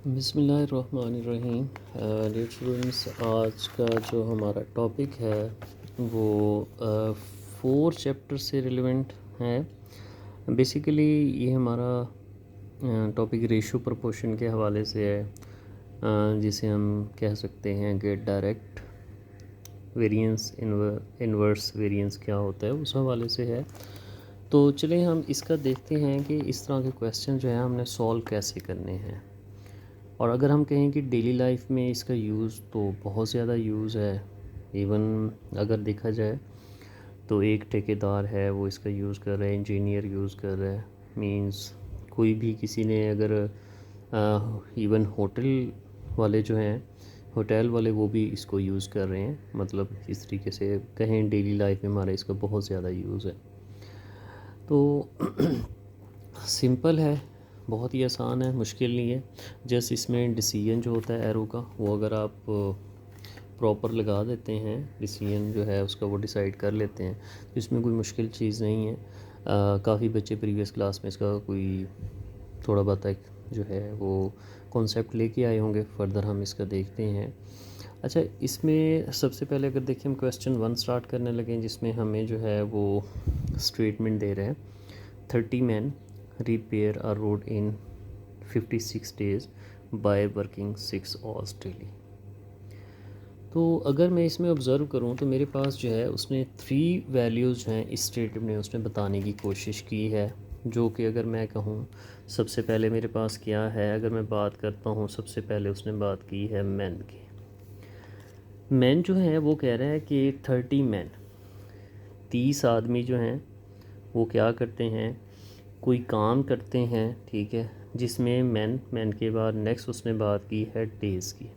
बिस्मिल्लाहिर्रहमानिर्रहीम। Dear students, आज का जो हमारा टॉपिक है वो 4 चैप्टर से रिलेवेंट है। बेसिकली ये हमारा टॉपिक रेशो प्रोपोर्शन के हवाले से है, जिसे हम कह सकते हैं कि डायरेक्ट वेरिएंस इनवर्स वेरिएंस क्या होता है, उस हवाले से है। तो चलें हम इसका देखते हैं कि इस तरह के क्वेश्चन जो है हमने सॉल्व कैसे करने हैं। और अगर हम कहें कि डेली लाइफ में इसका यूज़ तो बहुत ज़्यादा यूज़ है। इवन अगर देखा जाए तो एक ठेकेदार है वो इसका यूज़ कर रहा है, इंजीनियर यूज़ कर रहा है, मींस कोई भी किसी ने अगर इवन होटल वाले जो हैं, होटल वाले वो भी इसको यूज़ कर रहे हैं। मतलब इस तरीके से कहें डेली लाइफ में हमारा इसका बहुत ज़्यादा यूज़ है। तो सिंपल है, बहुत ही आसान है, मुश्किल नहीं है। जस्ट इसमें डिसीजन जो होता है एरो का, वो अगर आप प्रॉपर लगा देते हैं, डिसीजन जो है उसका वो डिसाइड कर लेते हैं, तो इसमें कोई मुश्किल चीज़ नहीं है। काफ़ी बच्चे प्रीवियस क्लास में इसका कोई थोड़ा बहुत एक जो है वो कॉन्सेप्ट लेके आए होंगे। फर्दर हम इसका देखते हैं। अच्छा, इसमें सबसे पहले अगर देखें हम क्वेश्चन 1 स्टार्ट करने लगें, जिसमें हमें जो है वो स्टेटमेंट दे रहे हैं 30 men repair a road in 56 days by working 6 hours daily। तो अगर मैं इसमें ऑब्ज़र्व करूं तो मेरे पास जो है उसने 3 वैल्यूज़ हैं इस स्टेटमेंट में उसने बताने की कोशिश की है। जो कि अगर मैं कहूं सबसे पहले मेरे पास क्या है, अगर मैं बात करता हूं सबसे पहले उसने बात की है मैन की। मैन जो है वो कह रहा है कि 30 मैन, 30 आदमी जो हैं वो क्या करते हैं, कोई काम करते हैं, ठीक है, जिसमें मैन के बाद नेक्स्ट उसने बात की है डेज़ की।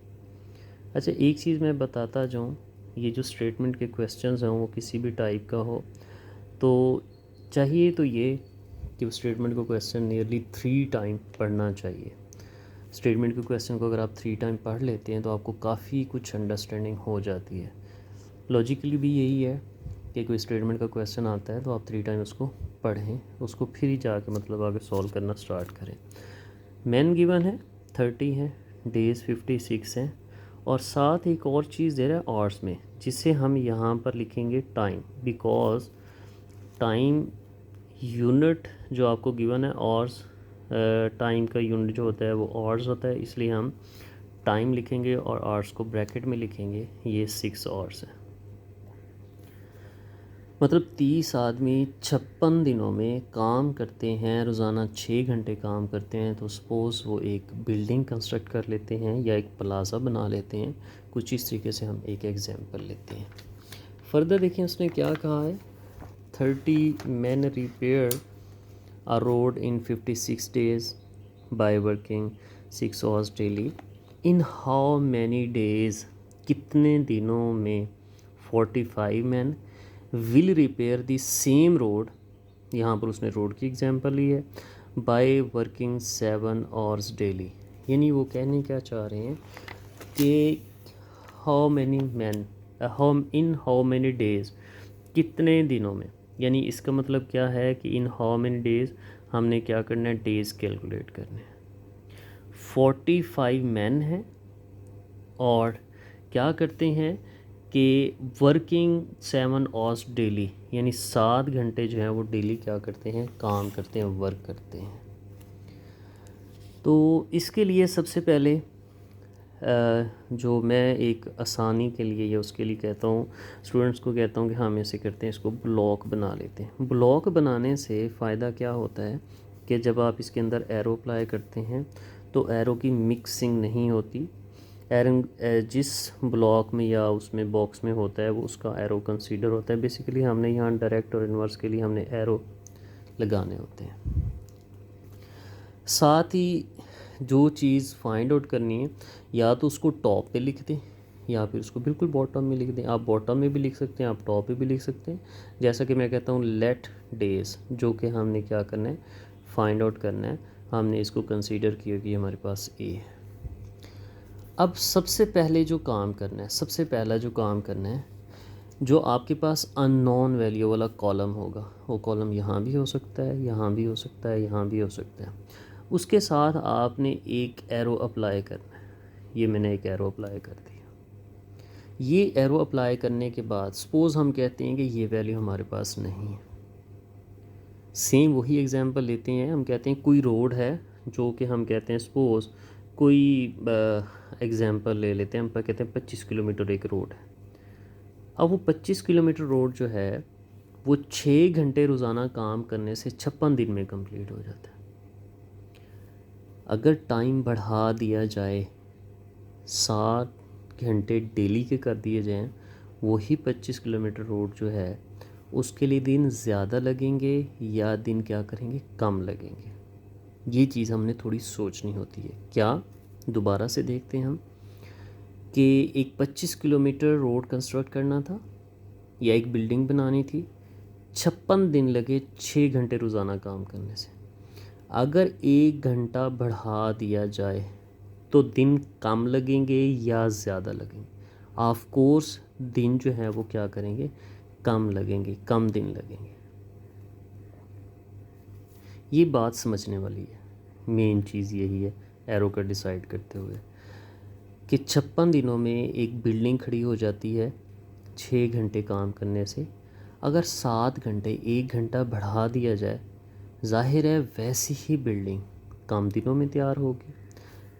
अच्छा, एक चीज़ मैं बताता जाऊँ, ये जो स्टेटमेंट के क्वेश्चंस हैं वो किसी भी टाइप का हो तो चाहिए तो ये कि उस स्टेटमेंट को क्वेश्चन नियरली 3 टाइम पढ़ना चाहिए। स्टेटमेंट के क्वेश्चन को अगर आप 3 टाइम पढ़ लेते हैं तो आपको काफ़ी कुछ अंडरस्टैंडिंग हो जाती है। लॉजिकली भी यही है कि कोई स्टेटमेंट का क्वेश्चन आता है तो आप 3 टाइम उसको पढ़ें, उसको फिर ही जाके मतलब आगे सॉल्व करना स्टार्ट करें। मैन गिवन है 30 है, डेज़ 56 हैं, और साथ एक और चीज़ दे रहा है आवर्स में, जिसे हम यहाँ पर लिखेंगे टाइम, बिकॉज टाइम यूनिट जो आपको गिवन है आवर्स, टाइम का यूनिट जो होता है वो आवर्स होता है, इसलिए हम टाइम लिखेंगे और आवर्स को ब्रैकेट में लिखेंगे। ये 6 आवर्स है, मतलब 30 आदमी 56 दिनों में काम करते हैं, रोज़ाना 6 घंटे काम करते हैं। तो सपोज़ वो एक बिल्डिंग कंस्ट्रक्ट कर लेते हैं या एक प्लाज़ा बना लेते हैं। कुछ इस तरीके से हम एक एग्जांपल लेते हैं। फर्दर देखिए उसने क्या कहा है, 30 men repair a road in 56 days by working 6 hours daily in how many days, कितने दिनों में 45 men will repair the same road, यहाँ पर उसने रोड की एग्जांपल ली है, बाय वर्किंग 7 hours डेली। यानी वो कहने क्या चाह रहे हैं कि how many man, how many days, कितने दिनों में। यानी इसका मतलब क्या है कि इन हाउ मैनी डेज़ हमने क्या करना है, डेज़ कैलकुलेट करने हैं। 45 मैन हैं और क्या करते हैं कि वर्किंग 7 आवर्स डेली, यानी 7 घंटे जो है वो डेली क्या करते हैं, काम करते हैं, वर्क करते हैं। तो इसके लिए सबसे पहले जो मैं एक आसानी के लिए या उसके लिए कहता हूँ, स्टूडेंट्स को कहता हूँ कि हम ऐसे करते हैं, इसको ब्लॉक बना लेते हैं। ब्लॉक बनाने से फ़ायदा क्या होता है कि जब आप इसके अंदर एरो अप्लाई करते हैं तो एरो की मिक्सिंग नहीं होती। एरो जिस ब्लॉक में या उसमें बॉक्स में होता है वो उसका एरो कंसीडर होता है। बेसिकली हमने यहाँ डायरेक्ट और इन्वर्स के लिए हमने एरो लगाने होते हैं। साथ ही जो चीज़ फाइंड आउट करनी है, या तो उसको टॉप पे लिख दें या फिर उसको बिल्कुल बॉटम में लिख दें। आप बॉटम में भी लिख सकते हैं, आप टॉप पे भी लिख सकते हैं। जैसा कि मैं कहता हूँ लेट डेज़, जो कि हमने क्या करना है, फाइंड आउट करना है। हमने इसको कंसीडर किया कि हमारे पास ए है। अब सबसे पहले जो काम करना है, सबसे पहला जो काम करना है, जो आपके पास अननोन वैल्यू वाला कॉलम होगा, वो कॉलम यहाँ भी हो सकता है, यहाँ भी हो सकता है, यहाँ भी हो सकता है। उसके साथ आपने एक एरो अप्लाई करना है। ये मैंने एक एरो अप्लाई कर दिया। ये एरो अप्लाई करने के बाद सपोज़ हम कहते हैं कि ये वैल्यू हमारे पास नहीं है। सेम वही एग्जांपल लेते हैं, हम कहते हैं कोई रोड है जो कि हम कहते हैं सपोज़ कोई एग्जांपल ले लेते हैं, हम कहते हैं 25 किलोमीटर एक रोड है। अब वो 25 किलोमीटर रोड जो है वो 6 घंटे रोज़ाना काम करने से 56 दिन में कंप्लीट हो जाता है। अगर टाइम बढ़ा दिया जाए, 7 घंटे डेली के कर दिए जाएं, वही 25 किलोमीटर रोड जो है उसके लिए दिन ज़्यादा लगेंगे या दिन क्या करेंगे, कम लगेंगे। ये चीज़ हमने थोड़ी सोचनी होती है। क्या, दोबारा से देखते हैं हम कि एक 25 किलोमीटर रोड कंस्ट्रक्ट करना था या एक बिल्डिंग बनानी थी, 56 दिन लगे 6 घंटे रोज़ाना काम करने से। अगर 1 घंटा बढ़ा दिया जाए तो दिन कम लगेंगे या ज़्यादा लगेंगे? ऑफ कोर्स दिन जो है वो क्या करेंगे, कम लगेंगे, कम दिन लगेंगे। ये बात समझने वाली है। मेन चीज़ यही है एरो का डिसाइड करते हुए कि 56 दिनों में एक बिल्डिंग खड़ी हो जाती है 6 घंटे काम करने से। अगर 7 घंटे 1 घंटा बढ़ा दिया जाए, जाहिर है वैसी ही बिल्डिंग कम दिनों में तैयार होगी।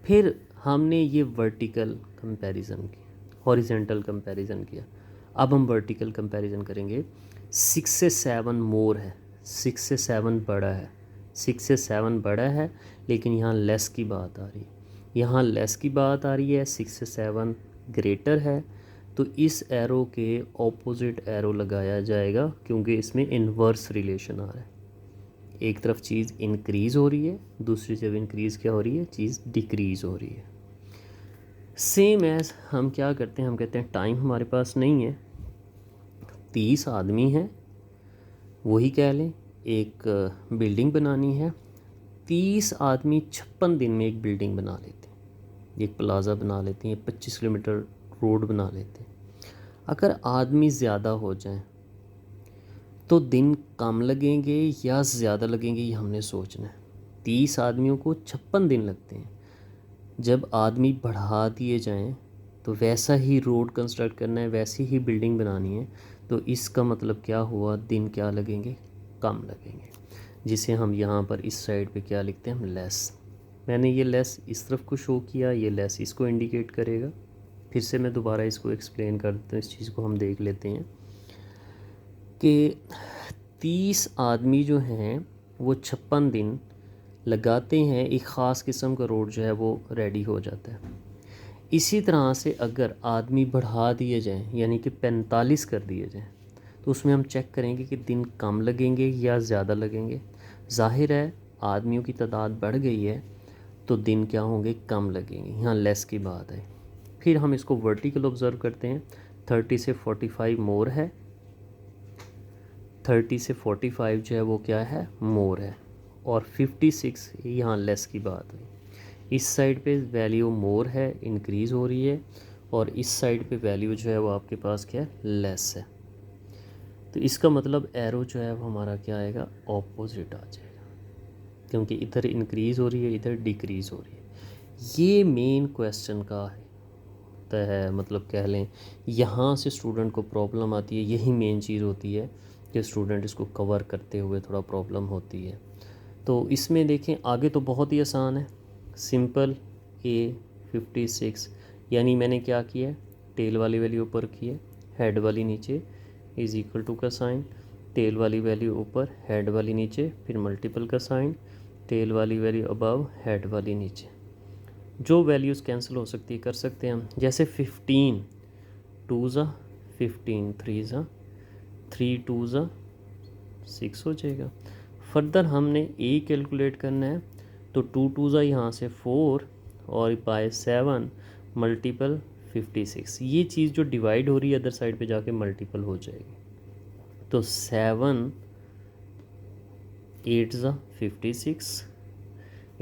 फिर हमने ये वर्टिकल कंपैरिजन की, हॉरिजेंटल कंपैरिजन किया। अब हम वर्टिकल कंपैरिजन करेंगे। 6 से 7 मोर है, 6 से 7 बड़ा है, 6 से 7 बड़ा है, लेकिन यहाँ लेस की बात आ रही है, यहाँ लेस की बात आ रही है, 6 से 7 ग्रेटर है। तो इस एरो के ऑपोजिट एरो लगाया जाएगा क्योंकि इसमें इन्वर्स रिलेशन आ रहा है। एक तरफ चीज़ इंक्रीज़ हो रही है, दूसरी जब इंक्रीज़ क्या हो रही है, चीज़ डिक्रीज़ हो रही है। सेम एज़ हम क्या करते हैं, हम कहते हैं टाइम हमारे पास नहीं है, 30 आदमी हैं, वही कह लें एक बिल्डिंग बनानी है। 30 आदमी 56 दिन में एक बिल्डिंग बना लेते हैं, एक प्लाज़ा बना लेते हैं, 25 किलोमीटर रोड बना लेते हैं। अगर आदमी ज़्यादा हो जाएं तो दिन कम लगेंगे या ज़्यादा लगेंगे, ये हमने सोचना है। 30 आदमियों को 56 दिन लगते हैं। जब आदमी बढ़ा दिए जाएं तो वैसा ही रोड कंस्ट्रक्ट करना है, वैसी ही बिल्डिंग बनानी है, तो इसका मतलब क्या हुआ, दिन क्या लगेंगे, कम लगेंगे। जिसे हम यहाँ पर इस साइड पे क्या लिखते हैं, हम लेस। मैंने ये लेस इस तरफ को शो किया, ये लेस इसको इंडिकेट करेगा। फिर से मैं दोबारा इसको एक्सप्लेन कर देता हूँ, इस चीज़ को हम देख लेते हैं कि 30 आदमी जो हैं वो 56 दिन लगाते हैं, एक ख़ास किस्म का रोड जो है वो रेडी हो जाता है। इसी तरह से अगर आदमी बढ़ा दिए जाएं, यानी कि 45 कर दिए जाएं, तो उसमें हम चेक करेंगे कि दिन कम लगेंगे या ज़्यादा लगेंगे। ज़ाहिर है आदमियों की तादाद बढ़ गई है तो दिन क्या होंगे, कम लगेंगे, यहाँ लेस की बात है। फिर हम इसको वर्टिकल ऑब्ज़र्व करते हैं। 30 से 45 मोर है, 30 से 45 जो है वो क्या है, मोर है, और 56 यहाँ लेस की बात हुई। इस साइड पे वैल्यू मोर है, इंक्रीज़ हो रही है, और इस साइड पे वैल्यू जो है वो आपके पास क्या है, लेस है। तो इसका मतलब एरो जो है वो हमारा क्या आएगा, ऑपोजिट आ जाएगा, क्योंकि इधर इंक्रीज़ हो रही है, इधर डिक्रीज़ हो रही है। ये मेन क्वेश्चन का है, मतलब कह लें यहाँ से स्टूडेंट को प्रॉब्लम आती है। यही मेन चीज़ होती है कि स्टूडेंट इसको कवर करते हुए थोड़ा प्रॉब्लम होती है। तो इसमें देखें आगे तो बहुत ही आसान है, सिंपल। A56 यानी मैंने क्या किया है, टेल वाली वैल्यू ऊपर की है, हेड वाली नीचे, इज़ इक्वल टू का साइन, टेल वाली वैल्यू ऊपर, हेड वाली नीचे, फिर मल्टीपल का साइन, टेल वाली वैल्यू अबव, हेड वाली नीचे। जो वैल्यूज़ कैंसिल हो सकती है कर सकते हैं हम, जैसे 15 2 ज़ा 15, 3 ज़ा 3, 2 ज़ा 6 हो जाएगा। फर्दर हमने ए कैलकुलेट करना है, तो 2 2 ज़ा यहाँ से 4 और बाय 7 मल्टीपल 56। ये चीज़ जो डिवाइड हो रही है अदर साइड पे जाके मल्टीपल हो जाएगी। तो 7 8 ज़ा 56,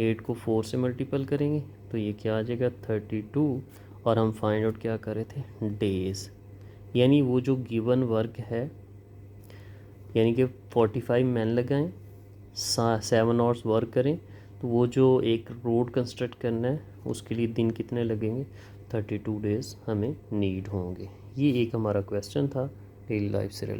8 को 4 से मल्टीपल करेंगे तो ये क्या आ जाएगा 32, और हम फाइंड आउट क्या कर रहे थे, डेज़। यानी वो जो गिवन वर्क है, यानी कि 45 मैन लगाएं, 7 आवर्स वर्क करें, तो वो जो एक रोड कंस्ट्रक्ट करना है उसके लिए दिन कितने लगेंगे, 32 डेज़ हमें नीड होंगे। ये एक हमारा क्वेश्चन था डेली लाइफ से रिलेटेड।